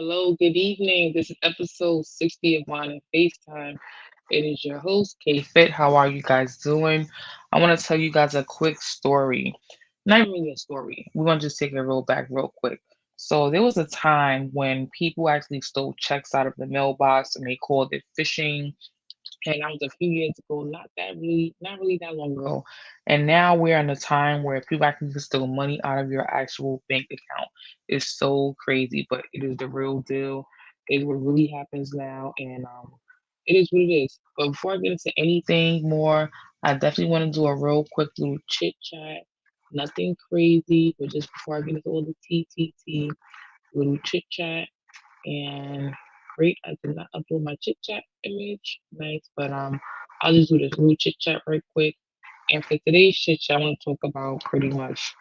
Hello, good evening. This is episode 60 of Wine and FaceTime. It is your host, K Fit. How are you guys doing? I want to tell you guys a quick story. Not really a story. We're going to just take a roll back real quick. So, there was a time when people actually stole checks out of the mailbox and they called it phishing, and that was a few years ago, not really that long ago. And now we're in a time where people actually can steal money out of your actual bank account. It's so crazy, but it is the real deal. It what really happens now, and it is what it is. But before I get into anything more, I definitely want to do a real quick little chit chat. Nothing crazy, but just before I get into all the TTT, little chit chat. And great, I did not upload my chit chat image. Nice, but I'll just do this little chit chat right quick. And for today's chit chat, I want to talk about pretty much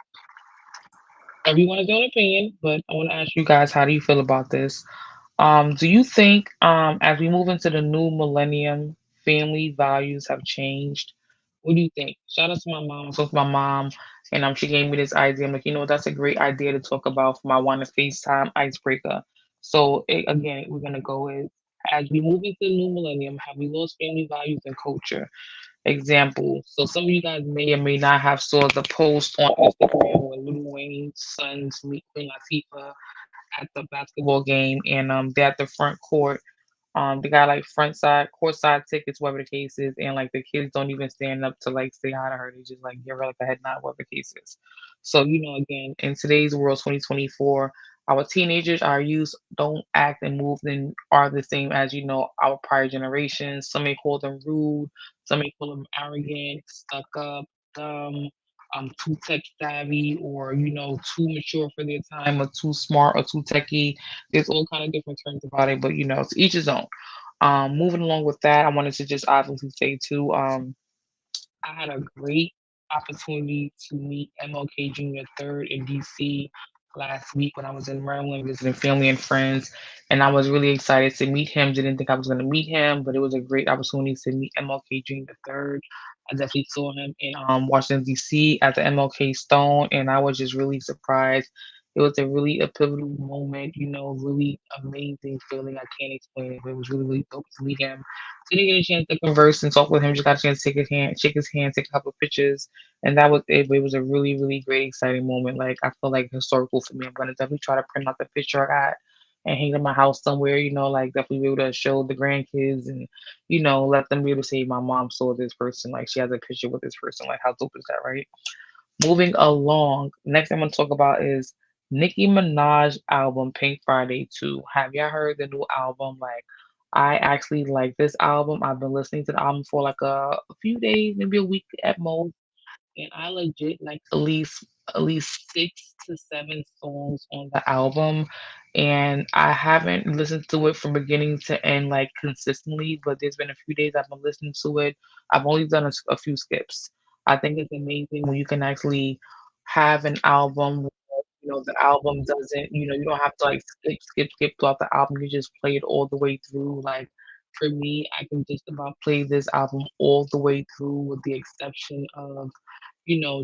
everyone has their own opinion, but I want to ask you guys, how do you feel about this? Do you think as we move into the new millennium, family values have changed? What do you think? Shout out to my mom. I spoke to my mom, and she gave me this idea. I'm like, that's a great idea to talk about for my one to FaceTime icebreaker. So again, we're gonna go with as we move into the new millennium, have we lost family values and culture? Example. So some of you guys may or may not have saw the post on Instagram where Lil Wayne's sons meet Queen Latifah at the basketball game, and they're at the front court. They got like front side, court side tickets, whatever the case is, and like the kids don't even stand up to like say hi to her. They just like give her like a head nod, whatever the case is. So again, in today's world, 2024, our teenagers, our youth don't act and move and are the same as our prior generations. Some may call them rude, some may call them arrogant, stuck up, dumb, too tech savvy, or too mature for their time, or too smart, or too techy. There's all kind of different terms about it, but to each his own. Moving along with that, I wanted to just obviously say too, I had a great opportunity to meet MLK Jr. Third in DC last week when I was in Maryland visiting family and friends, and I was really excited to meet him. Didn't think I was going to meet him, but it was a great opportunity to meet MLK Jr. Third. I definitely saw him in Washington D.C. at the MLK Stone, and I was just really surprised. It was a pivotal moment, really amazing feeling. I can't explain it, but it was really, really dope to meet him. Didn't get a chance to converse and talk with him. Just got a chance to shake his hand, take a couple of pictures, and that was it. But it was a really, really great, exciting moment. Like I feel like historical for me. I'm gonna definitely try to print out the picture I got and hang it in my house somewhere. Like definitely be able to show the grandkids and let them be able to say my mom saw this person. Like she has a picture with this person. Like how dope is that, right? Moving along, next thing I'm gonna talk about is Nicki Minaj album Pink Friday 2. Have y'all heard the new album? Like, I actually like this album. I've been listening to the album for like a few days, maybe a week at most, and I legit like at least 6 to 7 songs on the album, and I haven't listened to it from beginning to end like consistently, but there's been a few days I've been listening to it. I've only done a few skips. I think it's amazing when you can actually have an album where, the album doesn't, you don't have to like skip throughout the album. You just play it all the way through. Like for me, I can just about play this album all the way through with the exception of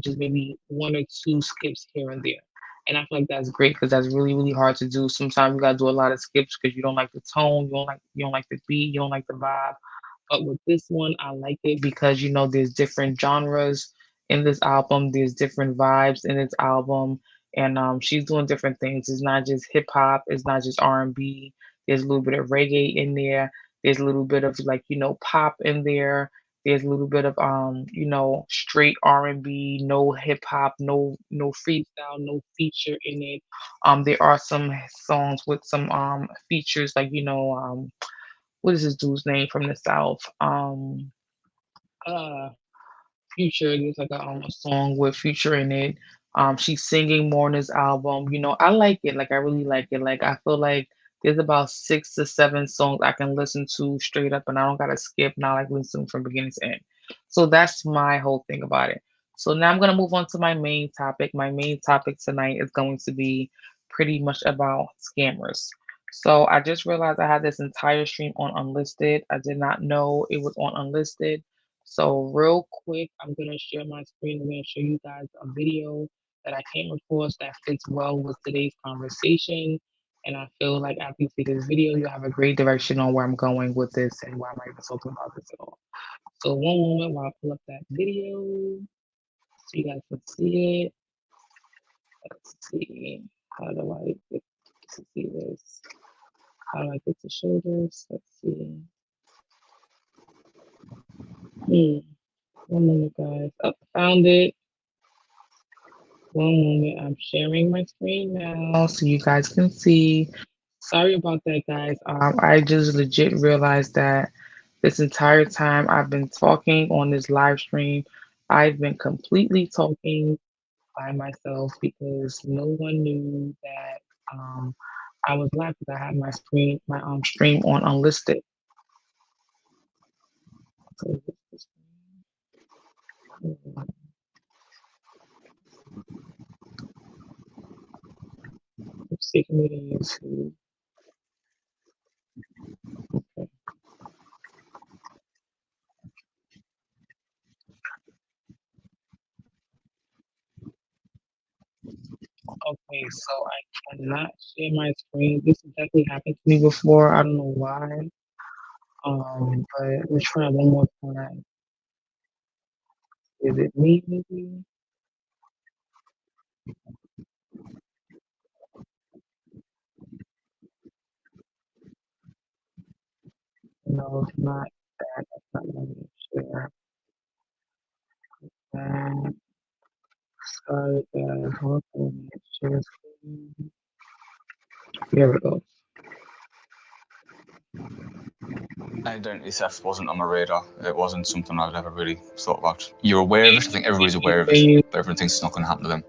just maybe one or two skips here and there. And I feel like that's great because that's really, really hard to do. Sometimes you gotta do a lot of skips because you don't like the tone, you don't like the beat, you don't like the vibe. But with this one, I like it because there's different genres in this album, there's different vibes in this album, and she's doing different things. It's not just hip hop, it's not just R&B. There's a little bit of reggae in there. There's a little bit of like pop in there. There's a little bit of straight R&B, no hip hop, no freestyle, no feature in it. There are some songs with some features like what is this dude's name from the South? Uh Future. There's like a song with Future in it. She's singing more on this album. I like it. Like I really like it. Like I feel like there's about 6 to 7 songs I can listen to straight up, and I don't gotta skip. Now like listen from beginning to end. So that's my whole thing about it. So now I'm gonna move on to my main topic. My main topic tonight is going to be pretty much about scammers. So I just realized I had this entire stream on unlisted. I did not know it was on unlisted. So real quick, I'm gonna share my screen. I'm gonna show you guys a video that I came across that fits well with today's conversation. And I feel like after you see this video, you'll have a great direction on where I'm going with this and why I'm even talking about this at all. So one moment while I pull up that video so you guys can see it. Let's see. How do I get to see this? How do I get to shoulders? Let's see. Hmm. One moment, guys. Oh, found it. One moment. I'm sharing my screen now so you guys can see. Sorry about that, guys. I just legit realized that this entire time I've been talking on this live stream, I've been completely talking by myself because no one knew that I was live because I had my screen, my stream on unlisted. So let's see, community YouTube. Okay. Okay, so I cannot share my screen. This has definitely happened to me before. I don't know why. But let's try one more time. Is it me, maybe? No, it's not that. That's not what I'm share. Um, sorry, guys. Hold on. Share screen. Here we go. Identity theft wasn't on my radar. It wasn't something I'd ever really thought about. You're aware of it. I think everybody's aware of it, but everyone thinks it's not going to happen to them.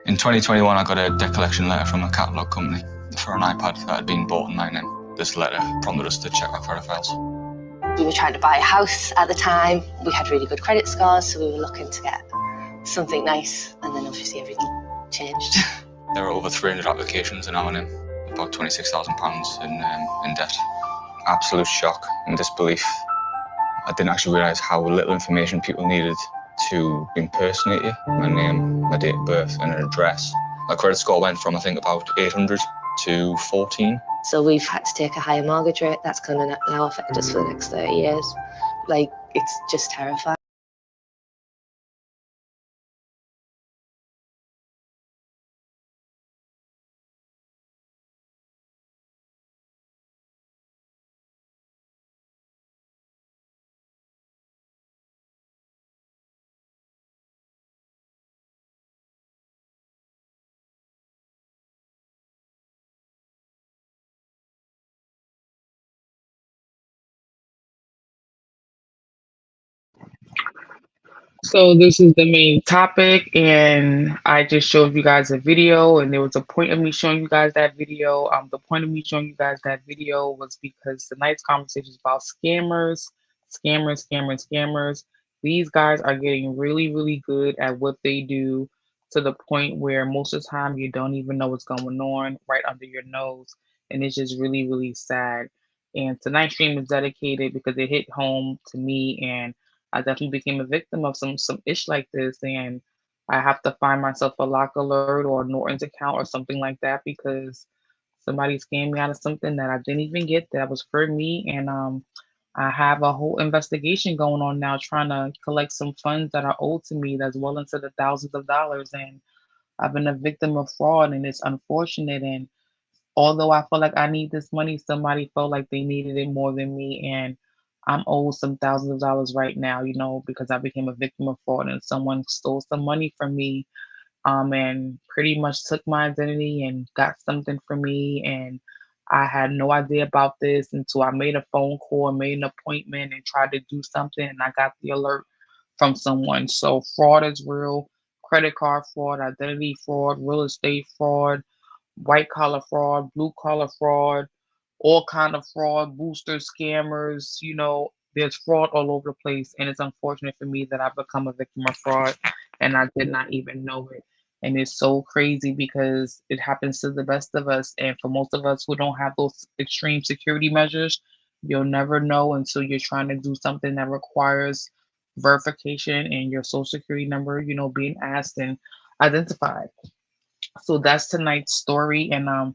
In 2021, I got a debt collection letter from a catalogue company for an iPad that had been bought in my name. This letter prompted us to check our credit files. We were trying to buy a house at the time. We had really good credit scores, so we were looking to get something nice, and then obviously everything changed. There were over 300 applications in our name, about £26,000 in debt. Absolute shock and disbelief. I didn't actually realise how little information people needed to impersonate you. My name, my date of birth, and an address. My credit score went from, I think, about 800 to 14. So we've had to take a higher mortgage rate. That's going to now affect us for the next 30 years. Like, it's just terrifying. So this is the main topic, and I just showed you guys a video, and there was a point of me showing you guys that video. The point of me showing you guys that video was because tonight's conversation is about scammers, scammers. These guys are getting really, really good at what they do to the point where most of the time you don't even know what's going on right under your nose, and it's just really, really sad. And tonight's stream is dedicated because it hit home to me, and I definitely became a victim of some ish like this, and I have to find myself a lock alert or a Norton's account or something like that because somebody scammed me out of something that I didn't even get that was for me, and I have a whole investigation going on now trying to collect some funds that are owed to me that's well into the thousands of dollars, and I've been a victim of fraud, and it's unfortunate. And although I feel like I need this money, somebody felt like they needed it more than me, and I'm owed some thousands of dollars right now, because I became a victim of fraud and someone stole some money from me, and pretty much took my identity and got something from me. And I had no idea about this until I made a phone call and made an appointment and tried to do something, and I got the alert from someone. So fraud is real. Credit card fraud, identity fraud, real estate fraud, white collar fraud, blue collar fraud, all kind of fraud, boosters, scammers, there's fraud all over the place. And it's unfortunate for me that I've become a victim of fraud and I did not even know it. And it's so crazy because it happens to the best of us. And for most of us who don't have those extreme security measures, you'll never know until you're trying to do something that requires verification and your social security number, being asked and identified. So that's tonight's story. And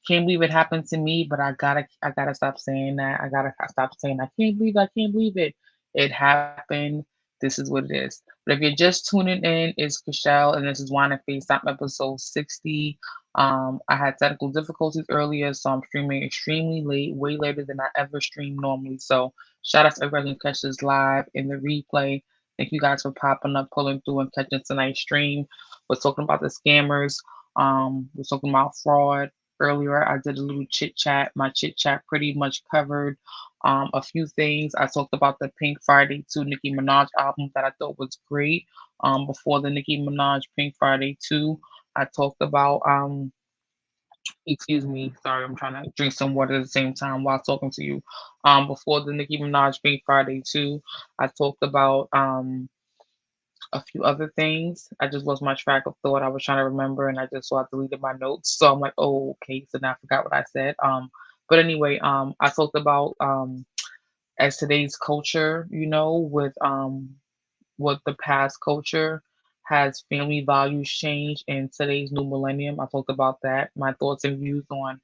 Can't believe it happened to me, but I gotta stop saying that. I gotta stop saying I can't believe it. It happened. This is what it is. But if you're just tuning in, it's Michelle, and this is Wine and FaceTime episode 60. I had technical difficulties earlier, so I'm streaming extremely late, way later than I ever stream normally. So shout out to everybody who catch this live in the replay. Thank you guys for popping up, pulling through, and catching tonight's stream. We're talking about the scammers. We're talking about fraud. Earlier, I did a little chit chat. My chit chat pretty much covered a few things. I talked about the Pink Friday 2 Nicki Minaj album that I thought was great. Before the Nicki Minaj Pink Friday 2, I talked about, excuse me, sorry, I'm trying to drink some water at the same time while talking to you. Before the Nicki Minaj Pink Friday 2, I talked about a few other things. I just lost my track of thought. I was trying to remember and I just saw I deleted my notes. So I'm like, oh, okay. So now I forgot what I said. But anyway, I talked about as today's culture, with the past culture has family values changed in today's new millennium. I talked about that, my thoughts and views on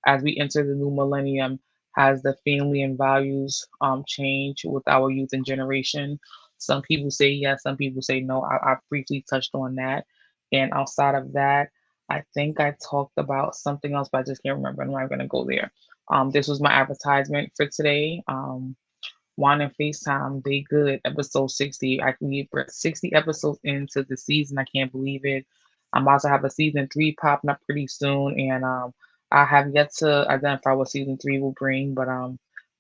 as we enter the new millennium, has the family and values changed with our youth and generation? Some people say yes, some people say no. I briefly touched on that. And outside of that, I think I talked about something else, but I just can't remember. I'm not going to go there. This was my advertisement for today. Wine and FaceTime, they good. Episode 60. We're 60 episodes into the season. I can't believe it. I'm about to have a season three popping up pretty soon, and I have yet to identify what season three will bring, but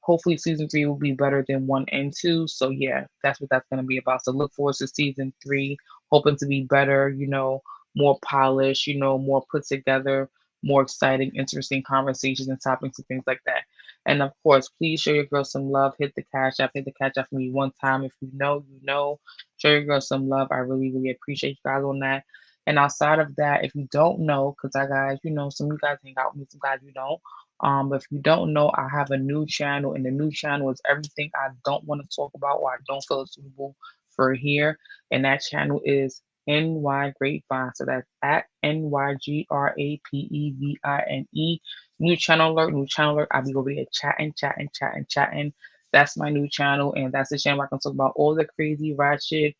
hopefully season three will be better than one and two. So yeah, that's what that's gonna be about. So look forward to season three, hoping to be better, more polished, more put together, more exciting, interesting conversations and topics and things like that. And of course, please show your girl some love. Hit the cash app. Hit the cash app for me one time. If you know, you know. Show your girl some love. I really, really appreciate you guys on that. And outside of that, if you don't know, because I guys, some of you guys hang out with me, some guys you don't. But if you don't know, I have a new channel, and the new channel is everything I don't want to talk about or I don't feel is suitable for here. And that channel is NY Grapevine. So that's at NYGRAPEVINE. New channel alert, new channel alert. I'll be over there chatting, chatting, chatting, chatting. That's my new channel, and that's the channel where I can talk about all the crazy, ratchet,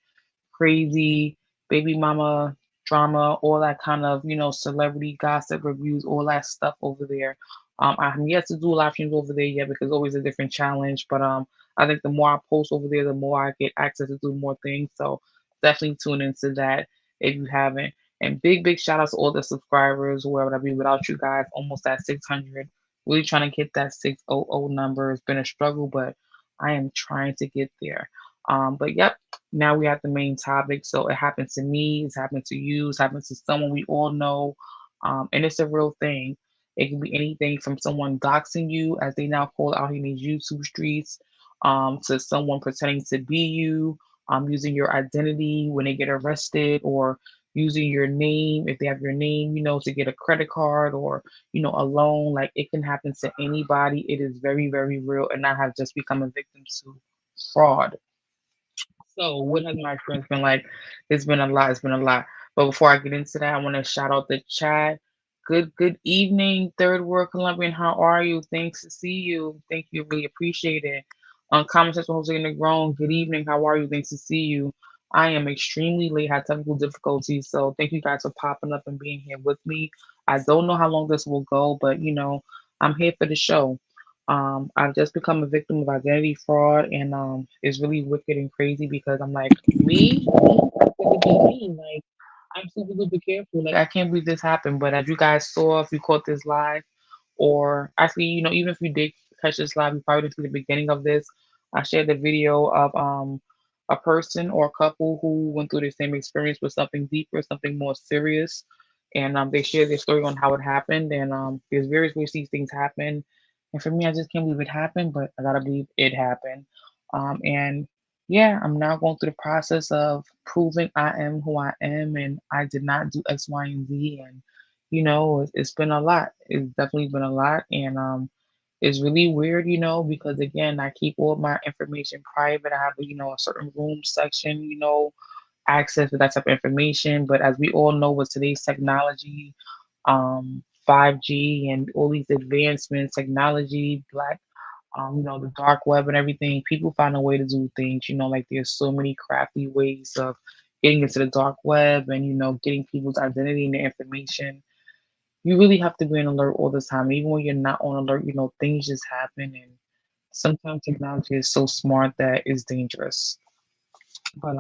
crazy baby mama drama, all that kind of, celebrity gossip reviews, all that stuff over there. I'm yet to do live streams over there yet because always a different challenge. But I think the more I post over there, the more I get access to do more things. So definitely tune into that if you haven't. And big, big shout out to all the subscribers, wherever I be. Without you guys, almost at 600. Really trying to get that 600 number. It's been a struggle, but I am trying to get there. But yep, now we have the main topic. So it happened to me, it's happened to you, it's happened to someone we all know. And it's a real thing. It can be anything from someone doxing you, as they now call it out here in these YouTube streets, to someone pretending to be you, using your identity when they get arrested, or using your name if they have your name, to get a credit card or, a loan. Like it can happen to anybody. It is very, very real. And I have just become a victim to fraud. So, what has my experience been like? It's been a lot. It's been a lot. But before I get into that, I want to shout out the chat. Good evening, Third World Colombian. How are you? Thanks to see you. Thank you. Really appreciate it. Comment section, Jose Negron. Good evening. How are you? Thanks to see you. I am extremely late. Had technical difficulties, so thank you guys for popping up and being here with me. I don't know how long this will go, but I'm here for the show. I've just become a victim of identity fraud, and it's really wicked and crazy because I'm like, me? What do you mean? Like, I'm super, super careful. Like, I can't believe this happened. But as you guys saw, if you caught this live, or actually, even if you did catch this live, you probably didn't see the beginning of this. I shared the video of a person or a couple who went through the same experience with something deeper, something more serious. And they shared their story on how it happened. And there's various ways these things happen. And for me, I just can't believe it happened, but I gotta believe it happened. And yeah, I'm now going through the process of proving I am who I am, and I did not do X, Y, and Z. And it's been a lot. It's definitely been a lot, and it's really weird, because again, I keep all my information private. I have a certain room section, access to that type of information. But as we all know, with today's technology, um, 5G and all these advancements, technology, the dark web and everything, people find a way to do things. Like there's so many crafty ways of getting into the dark web and getting people's identity and their information. You really have to be on alert all the time. Even when you're not on alert, things just happen, and sometimes technology is so smart that it's dangerous. But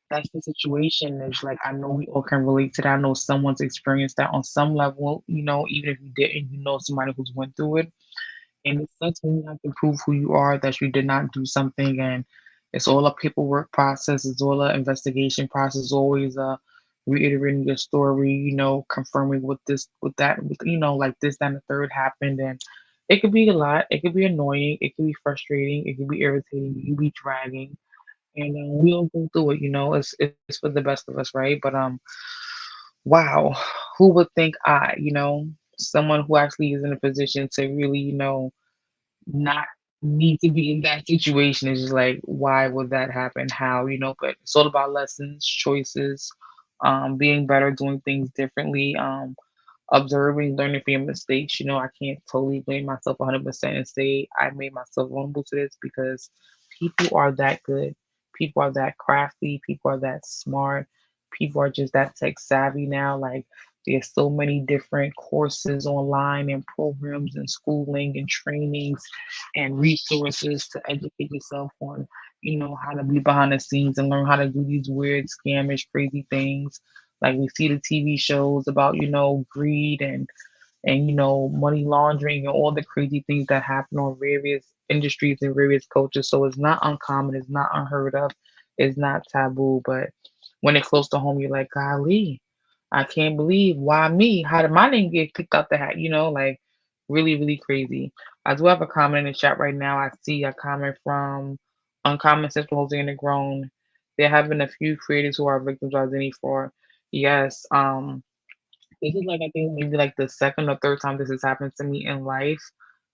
that's the situation. Is like I know we all can relate to that. I know someone's experienced that on some level. Even if you didn't, somebody who's went through it. And it sucks when you have to prove who you are, that you did not do something, and it's all a paperwork process. It's all a investigation process. Always reiterating your story. Confirming with this, with that, with like this, that, and the third happened, and it could be a lot. It could be annoying. It could be frustrating. It could be irritating. You be dragging, and we all go through it. It's for the best of us, right? But wow, who would think someone who actually is in a position to really not need to be in that situation. Is just like, why would that happen? How, but it's all about lessons, choices, being better, doing things differently, observing, learning from your mistakes. I can't totally blame myself 100% and say I made myself vulnerable to this, because people are that good. People are that crafty. People are that smart. People are just that tech savvy now. Like, there's so many different courses online and programs and schooling and trainings and resources to educate yourself on, how to be behind the scenes and learn how to do these weird, scamish, crazy things. Like we see the TV shows about, greed and money laundering and all the crazy things that happen on various industries and various cultures. So it's not uncommon, it's not unheard of, it's not taboo. But when it's close to home, you're like, golly, I can't believe, why me? How did my name get picked out the hat? Like really, really crazy. I do have a comment in the chat right now. I see a comment from Uncommon Central Jose and the Grown. There have been a few creators who are victims of identity fraud. Yes, this is like, I think maybe like the second or third time this has happened to me in life.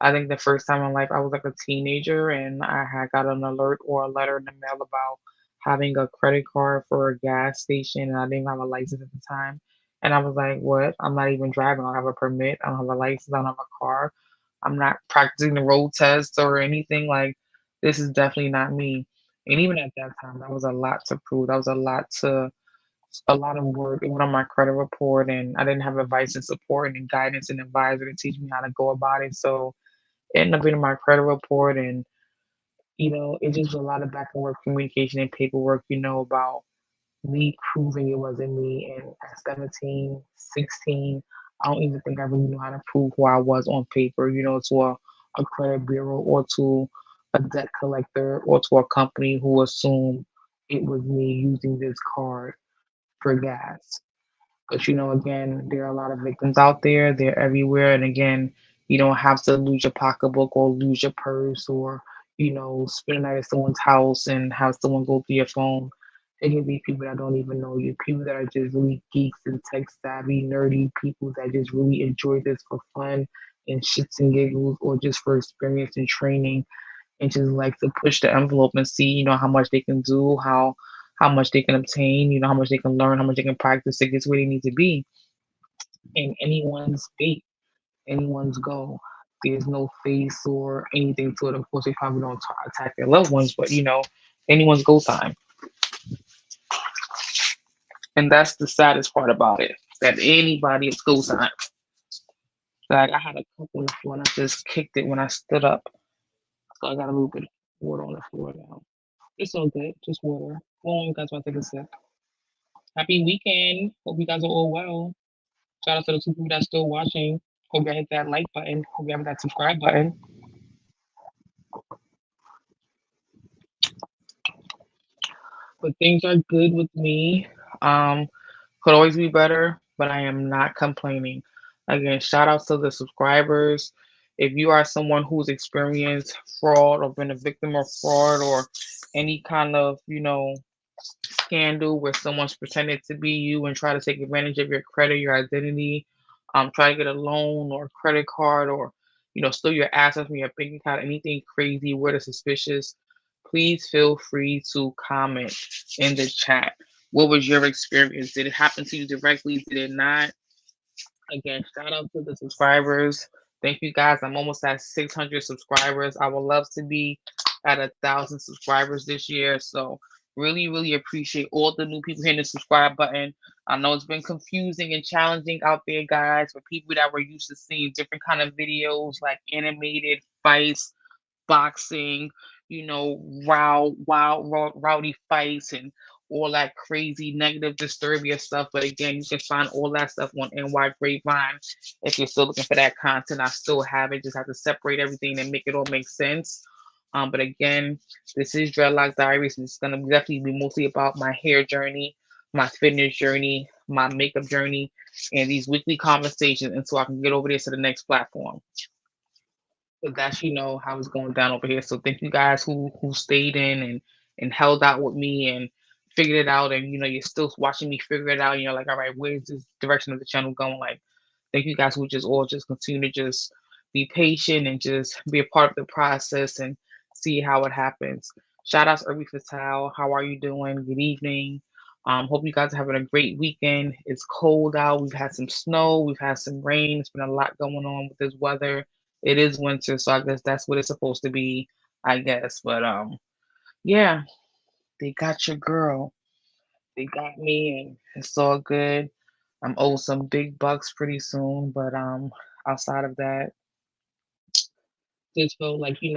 I think the first time in life I was like a teenager and I had got an alert or a letter in the mail about having a credit card for a gas station, and I didn't have a license at the time. And I was like, what? I'm not even driving. I don't have a permit. I don't have a license. I don't have a car. I'm not practicing the road test or anything. Like, this is definitely not me. And even at that time, that was a lot to prove. That was a lot of work. It went on my credit report, and I didn't have advice and support and guidance and advisor to teach me how to go about it. So it ended up being in my credit report, and it just was a lot of back and forth communication and paperwork. About me proving it wasn't me. And at 17, 16, I don't even think I really knew how to prove who I was on paper. To a credit bureau or to a debt collector or to a company who assumed it was me using this card for gas. But again, there are a lot of victims out there. They're everywhere. And again, you don't have to lose your pocketbook or lose your purse or, spend a night at someone's house and have someone go through your phone. It can be people that don't even know you, people that are just really geeks and tech savvy, nerdy people that just really enjoy this for fun and shits and giggles, or just for experience and training, and just like to push the envelope and see, how much they can do, how much they can obtain, how much they can learn, how much they can practice to get to where they need to be. And anyone's fate, anyone's goal. There's no face or anything to it. Of course, they probably don't attack their loved ones, but anyone's go time. And that's the saddest part about it. That anybody is go time. Like, I had a cup on the floor and I just kicked it when I stood up. So I got a little bit of water on the floor now. It's all good. Just water. Hold on, you guys, want to take a sip. Happy weekend. Hope you guys are all well. Shout out to the two people that's still watching. Hope y'all hit that like button. Hope y'all hit that subscribe button. But things are good with me. Could always be better, but I am not complaining. Again, shout outs to the subscribers. If you are someone who's experienced fraud or been a victim of fraud or any kind of, scandal where someone's pretended to be you and try to take advantage of your credit, your identity, try to get a loan or credit card, or steal your assets from your bank account, anything crazy, weird or suspicious, please feel free to comment in the chat. What was your experience? Did it happen to you directly? Did it not? Again, shout out to the subscribers. Thank you guys. I'm almost at 600 subscribers. I would love to be at 1,000 subscribers this year. So really, really appreciate all the new people hitting the subscribe button. I know it's been confusing and challenging out there, guys, for people that were used to seeing different kind of videos like animated fights, boxing, rowdy fights and all that crazy negative disturbia stuff. But again, you can find all that stuff on NY Grapevine. If you're still looking for that content, I still have it. Just have to separate everything and make it all make sense. But again, this is Dreadlock Diaries, and it's gonna definitely be mostly about my hair journey, my fitness journey, my makeup journey, and these weekly conversations until I can get over there to the next platform. So that's how it's going down over here. So thank you guys who stayed in and held out with me and figured it out. And you're still watching me figure it out. And you're like, all right, where's this direction of the channel going? Like, thank you guys who just all just continue to just be patient and just be a part of the process and see how it happens. Shout out to Irby Fatal. How are you doing? Good evening. Hope you guys are having a great weekend. It's cold out. We've had some snow. We've had some rain. It's been a lot going on with this weather. It is winter, so I guess that's what it's supposed to be, I guess. But yeah, they got your girl. They got me, and it's all good. I'm owed some big bucks pretty soon, but outside of that, just feel like when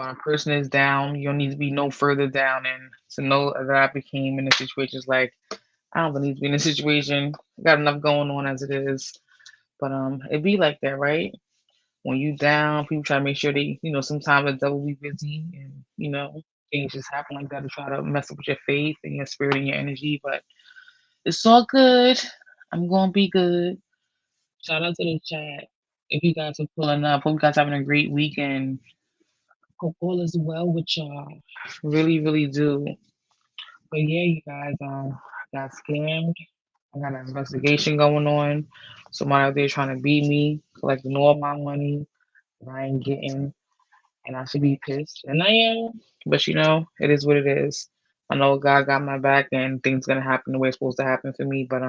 a person is down, you don't need to be no further down, and to know that I became in a situation is like I don't need to be in a situation. I got enough going on as it is, but it be like that, right? When you down, people try to make sure they, sometimes the devil be busy and, things just happen like that to try to mess up with your faith and your spirit and your energy. But it's all good. I'm gonna be good. Shout out to the chat. If you guys are pulling up, hope you guys having a great weekend. Hope all is well with y'all. Really, really do. But yeah, you guys, I got scammed. I got an investigation going on. Somebody out there trying to beat me, collecting all my money that I ain't getting. And I should be pissed, and I am. But it is what it is. I know God got my back, and things gonna happen the way it's supposed to happen for me. But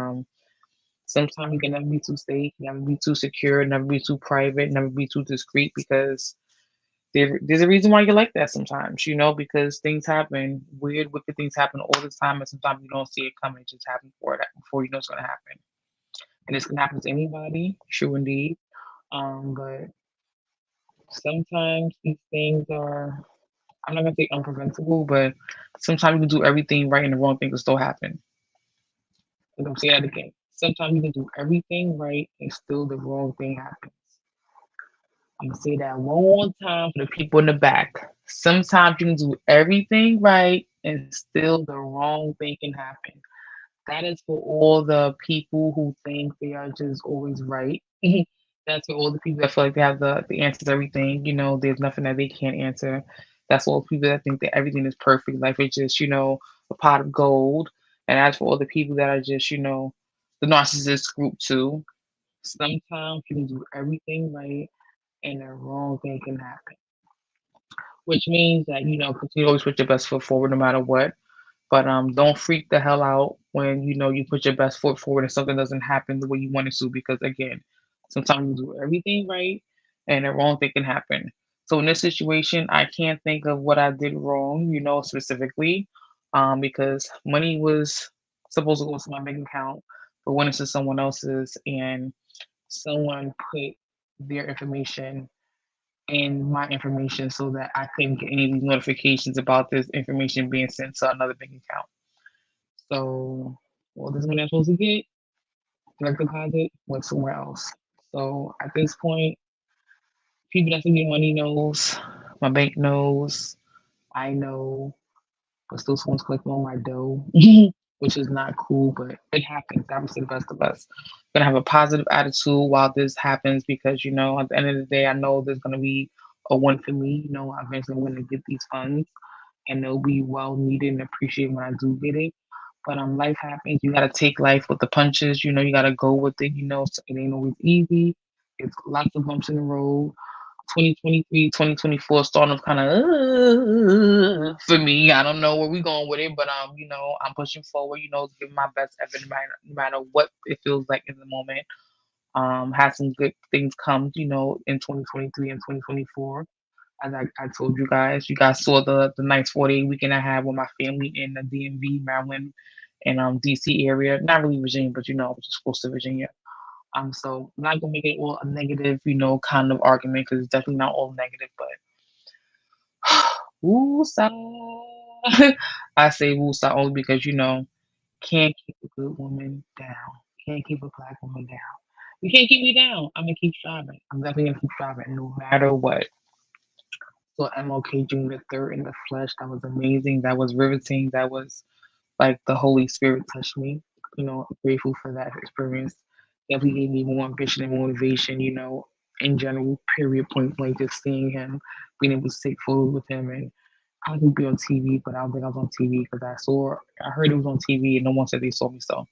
sometimes you can never be too safe, never be too secure, never be too private, never be too discreet because there's a reason why you're like that sometimes. Because things happen, weird, wicked things happen all the time, and sometimes you don't see it coming. It just happens before you know it's gonna happen, and it's gonna happen to anybody. True indeed. But sometimes these things are I'm not gonna say unpreventable, but sometimes you can do everything right and the wrong thing will still happen. I'm gonna say that again. Sometimes you can do everything right and still the wrong thing happens. I'm gonna say that one more time for the people in the back. Sometimes you can do everything right and still the wrong thing can happen. That is for all the people who think they are just always right. That's for all the people that feel like they have the answers to everything. There's nothing that they can't answer. That's for all the people that think that everything is perfect. Life is just, a pot of gold. And as for all the people that are just, the narcissist group too. Sometimes you can do everything right and the wrong thing can happen. Which means that, continue to always put your best foot forward no matter what. But don't freak the hell out when you put your best foot forward and something doesn't happen the way you want it to. Because again, sometimes you do everything right and the wrong thing can happen. So in this situation, I can't think of what I did wrong, specifically, because money was supposed to go to my bank account, but went into someone else's, and someone put their information in my information so that I couldn't get any of these notifications about this information being sent to another bank account. So, well, this money I'm supposed to get, direct deposit, went somewhere else. So at this point, people that send me money knows, my bank knows, I know, but still someone's collecting on my dough, which is not cool, but it happens. God bless the best of us. Gonna have a positive attitude while this happens because at the end of the day, I know there's gonna be a win for me. Eventually I'm gonna get these funds and they'll be well needed and appreciated when I do get it. But life happens. You gotta take life with the punches. You gotta go with it. So it ain't always easy. It's lots of bumps in the road. 2023, 2024 starting off kind of for me. I don't know where we're going with it, but I'm pushing forward. Giving my best effort, no matter what it feels like in the moment. Had some good things come, in 2023 and 2024. As I told you guys saw the nice 4-day weekend I had with my family in the DMV, Maryland, and DC area. Not really Virginia, but just close to Virginia. So I'm not gonna make it all a negative, kind of argument because it's definitely not all negative, but woosah. I say woosah only because can't keep a good woman down. Can't keep a black woman down. You can't keep me down. I'm gonna keep striving. I'm definitely gonna keep striving no matter what. So MLK Jr. the third in the flesh. That was amazing. That was riveting. That was like the Holy Spirit touched me. Grateful for that experience. Definitely gave me more ambition and motivation. In general, period, point blank, just seeing him, being able to take photos with him, and I could be on TV, but I don't think I was on TV because I heard it was on TV, and no one said they saw me, so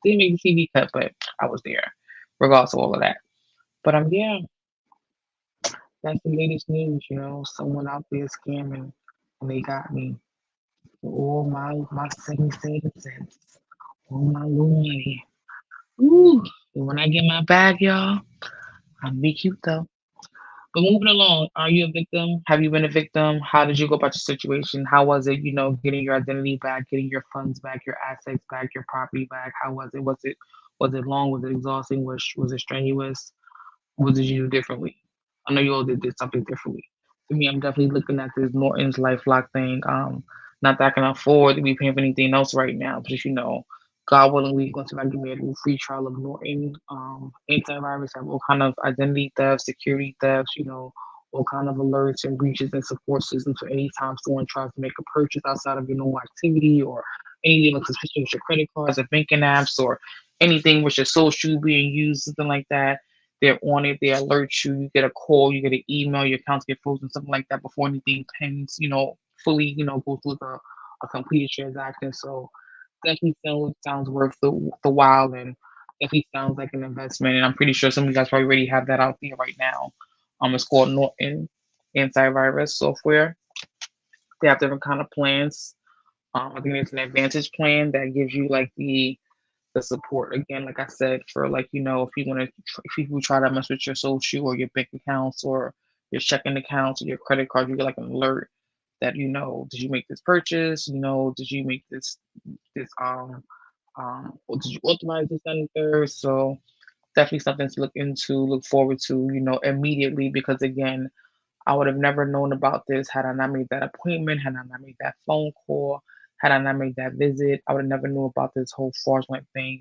didn't make the TV cut, but I was there, regardless of all of that. But yeah, that's the latest news. Someone out there scamming, and they got me. All my 77 cents, all my little money. Ooh, and when I get my bag, y'all, I'll be cute though. But moving along, are you a victim? Have you been a victim? How did you go about your situation? How was it, getting your identity back, getting your funds back, your assets back, your property back? How was it? Was it long? Was it exhausting? Was it strenuous? What did you do differently? I know you all did something differently. For me, I'm definitely looking at this Norton's LifeLock thing. Not that I can afford to be paying for anything else right now, but just God willing, we going to like give me a new free trial of Norton antivirus. Have all kind of identity theft, security thefts, all kind of alerts and breaches and support systems for any time someone tries to make a purchase outside of your normal activity or anything like suspicious with your credit cards or banking apps or anything with your social being used, something like that. They're on it. They alert you. You get a call. You get an email. Your accounts get frozen, something like that before anything pins. Fully. Go through a completed transaction. So definitely sounds worth the while and definitely sounds like an investment. And I'm pretty sure some of you guys probably already have that out there right now. It's called Norton Antivirus software. They have different kind of plans. I think there's an Advantage plan that gives you like the support again, like I said, for like if you want to, if people try to mess with your social or your bank accounts or your checking accounts or your credit card, you get like an alert that did you make this purchase? Did you make this or did you authorize this and the third? So definitely something to look into, look forward to, immediately because again, I would have never known about this had I not made that appointment, had I not made that phone call, had I not made that visit. I would have never knew about this whole fraudulent thing,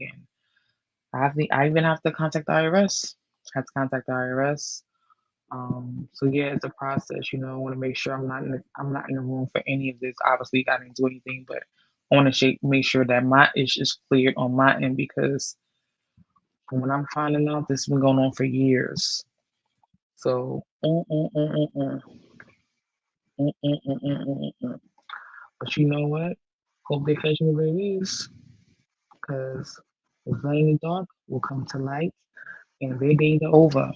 and I even have to contact the IRS. I have to contact the IRS. So yeah, it's a process. I want to make sure I'm not in the room for any of this. Obviously, I didn't do anything, but I want to make sure that my issue is cleared on my end because from what I'm finding out, this has been going on for years. So, but you know what? Hope they catch me where it is, because what's light in the dark will come to light, and their days are over.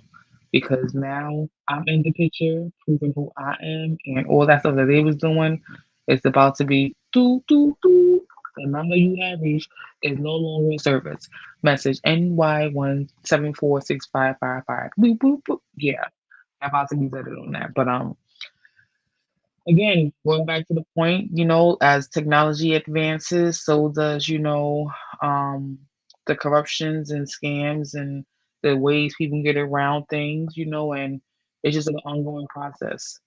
Because now I'm in the picture, proving who I am, and all that stuff that they was doing is about to be do do do. The number you have reached is no longer in service. Message NY1746555. Boop boop boop. Yeah, I'm about to be better on that. But again, going back to the point, as technology advances, so does, the corruptions and scams and the ways people get around things, and it's just an ongoing process.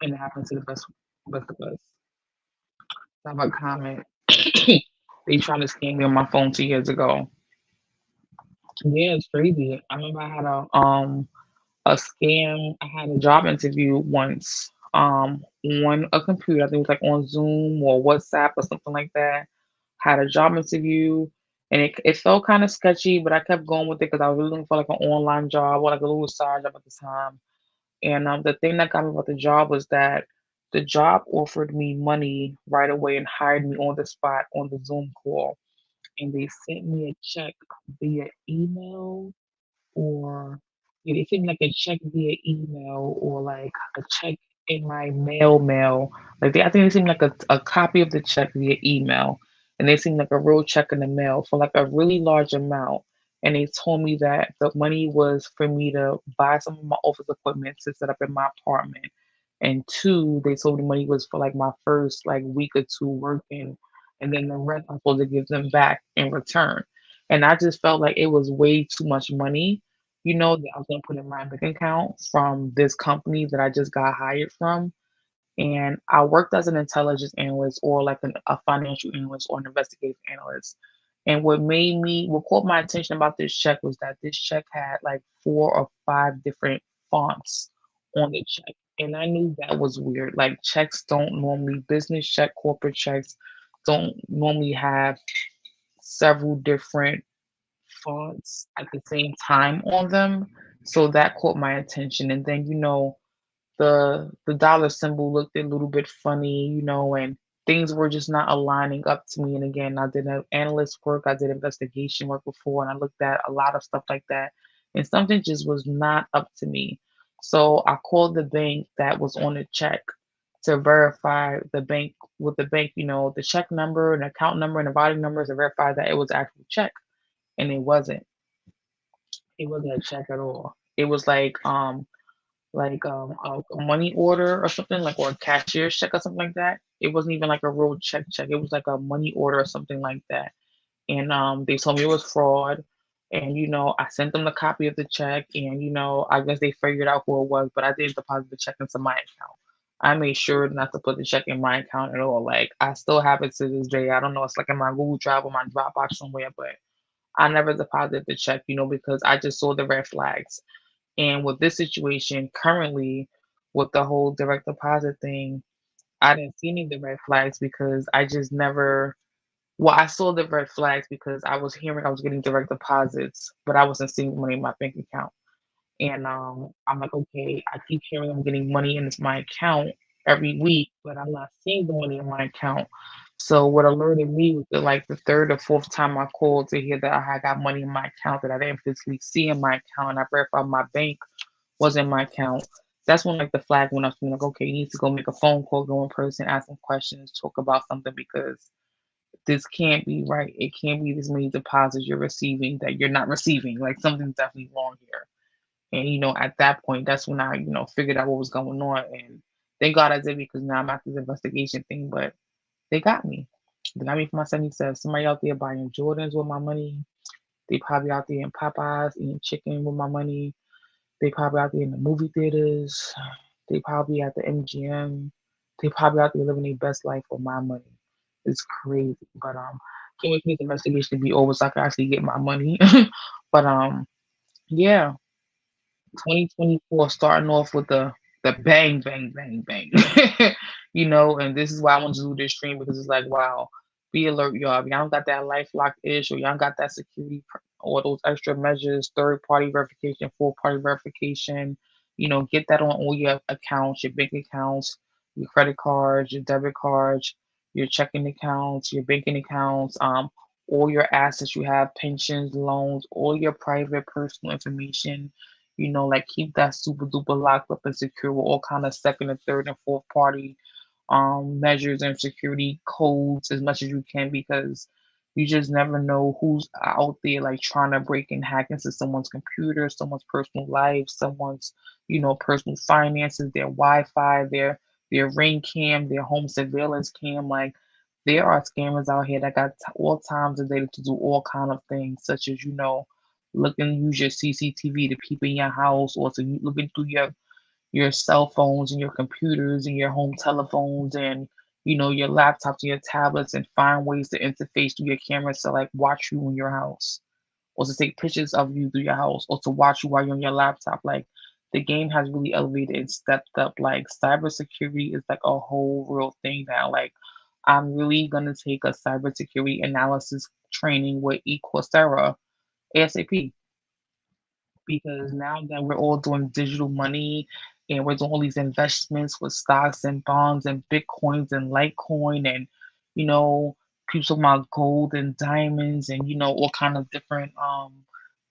And it happens to the best of us. I have a comment. They tried to scam me on my phone 2 years ago. Yeah, it's crazy. I remember I had a scam. I had a job interview once on a computer. I think it was like on Zoom or WhatsApp or something like that. Had a job interview and it felt kind of sketchy, but I kept going with it because I was really looking for like an online job or like a little side job at the time. And the thing that got me about the job was that the job offered me money right away and hired me on the spot on the Zoom call. And they sent me a check via email or yeah, they sent me like a check via email or like a check in my mail. I think they sent me like a copy of the check via email, and they sent me like a real check in the mail for like a really large amount. and they told me that the money was for me to buy some of my office equipment to set up in my apartment. And two, they told me the money was for like my first like week or two working, and then the rest I'm supposed to give them back in return. And I just felt like it was way too much money, that I was gonna put in my bank account from this company that I just got hired from. And I worked as an intelligence analyst or like a financial analyst or an investigative analyst. And what caught my attention about this check was that this check had like 4 or 5 different fonts on the check. And I knew that was weird. Like checks don't normally, business check, corporate checks don't normally have several different fonts at the same time on them. So that caught my attention. And then, the dollar symbol looked a little bit funny, and things were just not aligning up to me. And again, I did analyst work, I did investigation work before, and I looked at a lot of stuff like that, and something just was not up to me. So I called the bank that was on the check to verify the bank with the bank, the check number and account number and the routing number to verify that it was actual check, and it wasn't. It wasn't a check at all. It was like a money order or something like or a cashier's check or something like that. It wasn't even like a real check. It was like a money order or something like that. And they told me it was fraud. And I sent them the copy of the check, and I guess they figured out who it was, but I didn't deposit the check into my account. I made sure not to put the check in my account at all. Like I still have it to this day. I don't know, it's like in my Google Drive or my Dropbox somewhere, but I never deposited the check, because I just saw the red flags. And with this situation currently, with the whole direct deposit thing, I didn't see any of the red flags because I just never. Well, I saw the red flags because I was hearing I was getting direct deposits, but I wasn't seeing money in my bank account. And I'm like, okay, I keep hearing I'm getting money into my account every week, but I'm not seeing the money in my account. So what alerted me was like the third or fourth time I called to hear that I had got money in my account that I didn't physically see in my account, and I verified my bank was in my account. That's when like the flag went up to me, like, okay, you need to go make a phone call, go in person, ask some questions, talk about something because this can't be right. It can't be this many deposits you're receiving that you're not receiving. Like something's definitely wrong here. And at that point, that's when I, figured out what was going on. And thank God I did because now I'm at this investigation thing. But they got me. They got me for my 77. Somebody out there buying Jordans with my money. They probably out there in Popeyes eating chicken with my money. They probably out there in the movie theaters. They probably at the MGM. They probably out there living their best life with my money. It's crazy. But can't wait for this investigation to be over so I can actually get my money. But yeah, 2024 starting off with the bang, bang, bang, bang. And this is why I want to do this stream because it's like, wow, be alert, y'all. If y'all don't got that LifeLock ish or y'all got that security or those extra measures, third party verification, fourth party verification, get that on all your accounts, your bank accounts, your credit cards, your debit cards, your checking accounts, your banking accounts, all your assets you have, pensions, loans, all your private personal information, like keep that super duper locked up and secure with all kind of second and third and fourth party measures and security codes as much as you can because you just never know who's out there like trying to break and hack into someone's computer, someone's personal life, someone's personal finances, their Wi-Fi, their ring cam, their home surveillance cam. Like there are scammers out here that got all times of data to do all kind of things, such as look and use your CCTV to peep in your house, or to looking through your cell phones and your computers and your home telephones and your laptops and your tablets and find ways to interface through your cameras to like watch you in your house or to take pictures of you through your house or to watch you while you're on your laptop. Like the game has really elevated and stepped up. Like cybersecurity is like a whole real thing now. Like I'm really gonna take a cybersecurity analysis training with eCoursera ASAP because now that we're all doing digital money and we're doing all these investments with stocks and bonds and bitcoins and Litecoin and you know people talking about gold and diamonds and all kind of different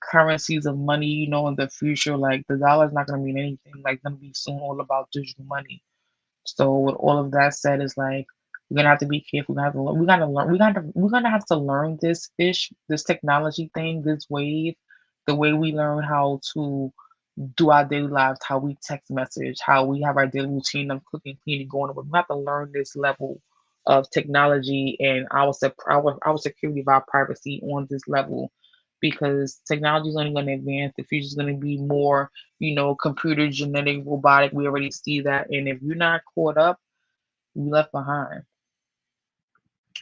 currencies of money in the future, like the dollar's not going to mean anything, like going to be soon all about digital money. So with all of that said, is like We're gonna have to be careful. We have to learn. We gotta learn. We're gonna have to learn this fish, this technology thing, this wave, the way we learn how to do our daily lives, how we text message, how we have our daily routine of cooking, cleaning, going to work. We have to learn this level of technology and our security of our privacy on this level because technology is only going to advance. The future is going to be more, computer, genetic, robotic. We already see that. And if you're not caught up, you left behind.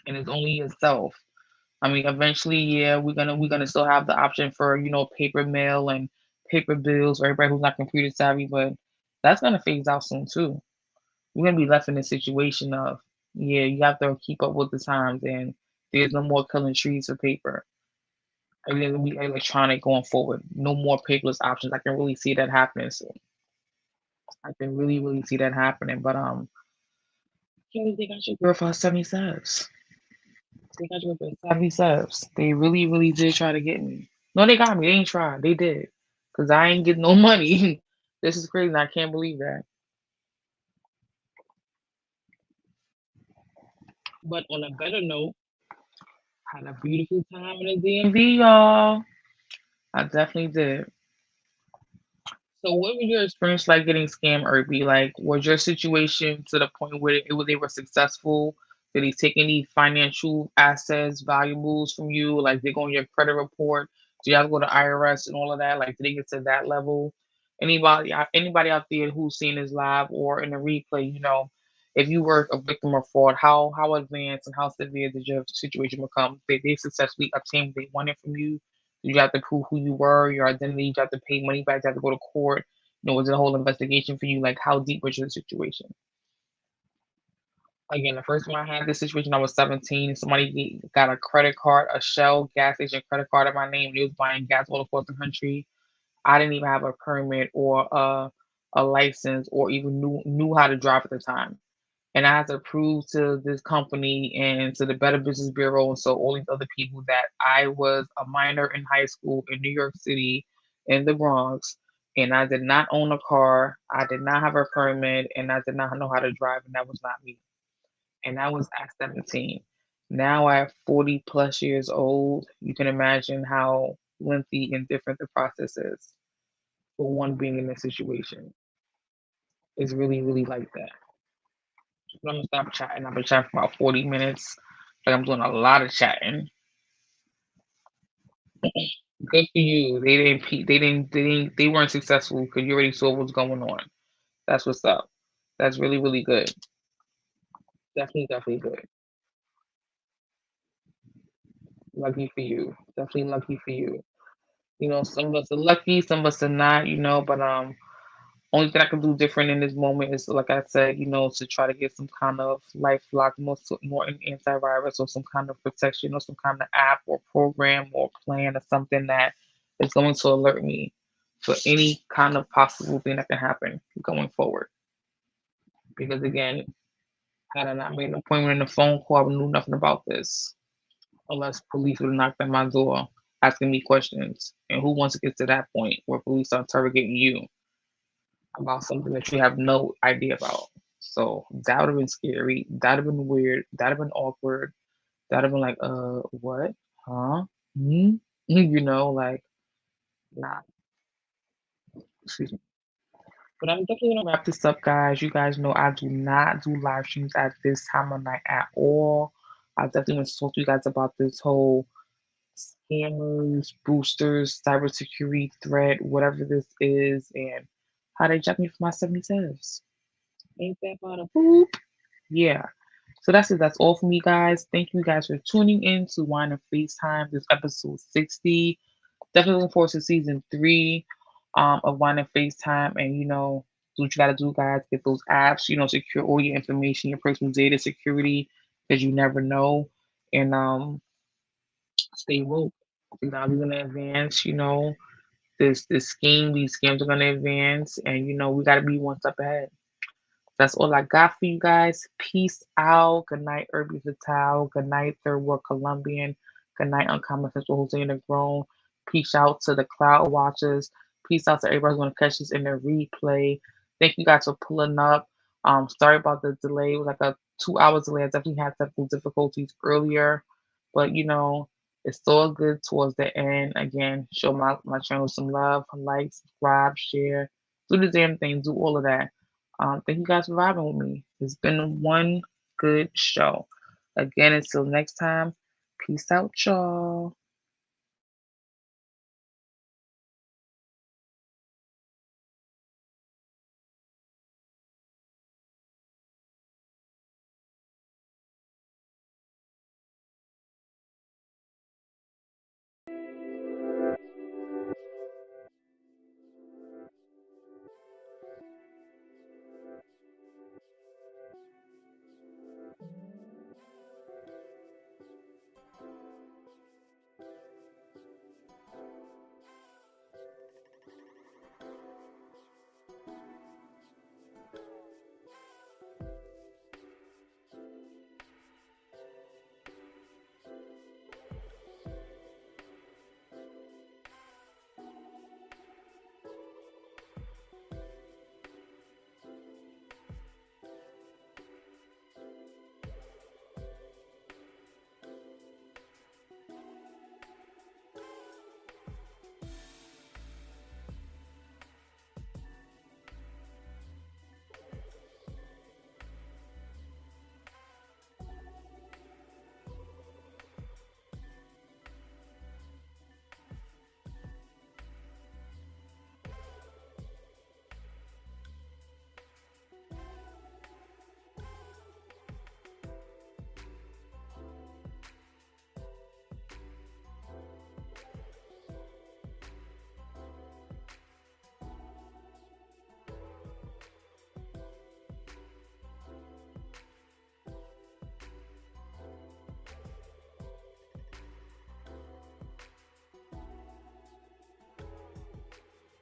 And it's only yourself. I mean, eventually, yeah, we're gonna still have the option for paper mail and paper bills for everybody who's not computer savvy, but that's gonna phase out soon too. We're gonna be left in a situation of yeah, you have to keep up with the times, and there's no more killing trees for paper. Everything's gonna be electronic going forward. No more paperless options. I can really see that happening soon. I can really, really see that happening. But can't really think I should girl for 70 cents. They got you up at 70 subs. They really, really did try to get me. No, they got me. They ain't tried. They did. Because I ain't getting no money. This is crazy. I can't believe that. But on a better note, had a beautiful time in the DMV, y'all. I definitely did. So, what was your experience like getting scammed, Irby? Like, was your situation to the point where they were successful? Did they take any financial assets, valuables from you? Like, they go on your credit report? Do you have to go to IRS and all of that? Like, did they get to that level? Anybody out there who's seen this live or in a replay, if you were a victim of fraud, how advanced and how severe did your situation become? They successfully obtained what they wanted from you. You have to prove who you were, your identity. You have to pay money back. You have to go to court. Was it a whole investigation for you? Like, how deep was your situation? Again, the first one I had this situation, I was 17. Somebody got a credit card, a Shell gas station credit card in my name. They was buying gas all across the country. I didn't even have a permit or a license or even knew how to drive at the time. And I had to prove to this company and to the Better Business Bureau and so all these other people that I was a minor in high school in New York City in the Bronx and I did not own a car, I did not have a permit, and I did not know how to drive, and that was not me. And I was at 17. Now at 40 plus years old, you can imagine how lengthy and different the process is for one being in this situation. It's really, really like that. I'm gonna stop chatting. I've been chatting for about 40 minutes. Like I'm doing a lot of chatting. Good for you. They weren't successful because you already saw what's going on. That's what's up. That's really, really good. Definitely, definitely good. Lucky for you. Definitely lucky for you. Some of us are lucky, some of us are not, but only thing I can do different in this moment is, like I said, to try to get some kind of LifeLock, more antivirus or some kind of protection or some kind of app or program or plan or something that is going to alert me for any kind of possible thing that can happen going forward. Because again, had I not made an appointment in a phone call, I would knew nothing about this unless police would have knocked at my door asking me questions. And who wants to get to that point where police are interrogating you about something that you have no idea about? So that would have been scary. That'd have been weird. That'd have been awkward. That'd have been like, what? Huh? Hmm? Like, nah. Excuse me. But I'm definitely gonna wrap this up, guys. You guys know I do not do live streams at this time of night at all. I definitely want to talk to you guys about this whole scammers, boosters, cybersecurity threat, whatever this is, and how they jacked me for my 70 cents. Ain't that about a boop? Yeah. So that's it. That's all from me, guys. Thank you guys for tuning in to Wine and FaceTime. This episode 60. Definitely looking forward to season 3 of Wine and FaceTime. And do what you gotta do, guys. Get those apps, secure all your information, your personal data security, because you never know. And stay woke. Technology gonna advance, these scams are gonna advance, and we gotta be one step ahead. That's all I got for you guys. Peace out. Good night, Irby Vital. Good night, Third World Colombian. Good night, Uncommon Central Jose and the Grown. Peace out to the Cloud Watchers. Peace out to everybody who's gonna catch this in the replay. Thank you guys for pulling up. Sorry about the delay. It was like a 2 hours away. I definitely had technical difficulties earlier, but it's still good towards the end. Again, show my channel some love, like, subscribe, share, do the damn thing, do all of that. Thank you guys for vibing with me. It's been one good show. Again, until next time, peace out, y'all.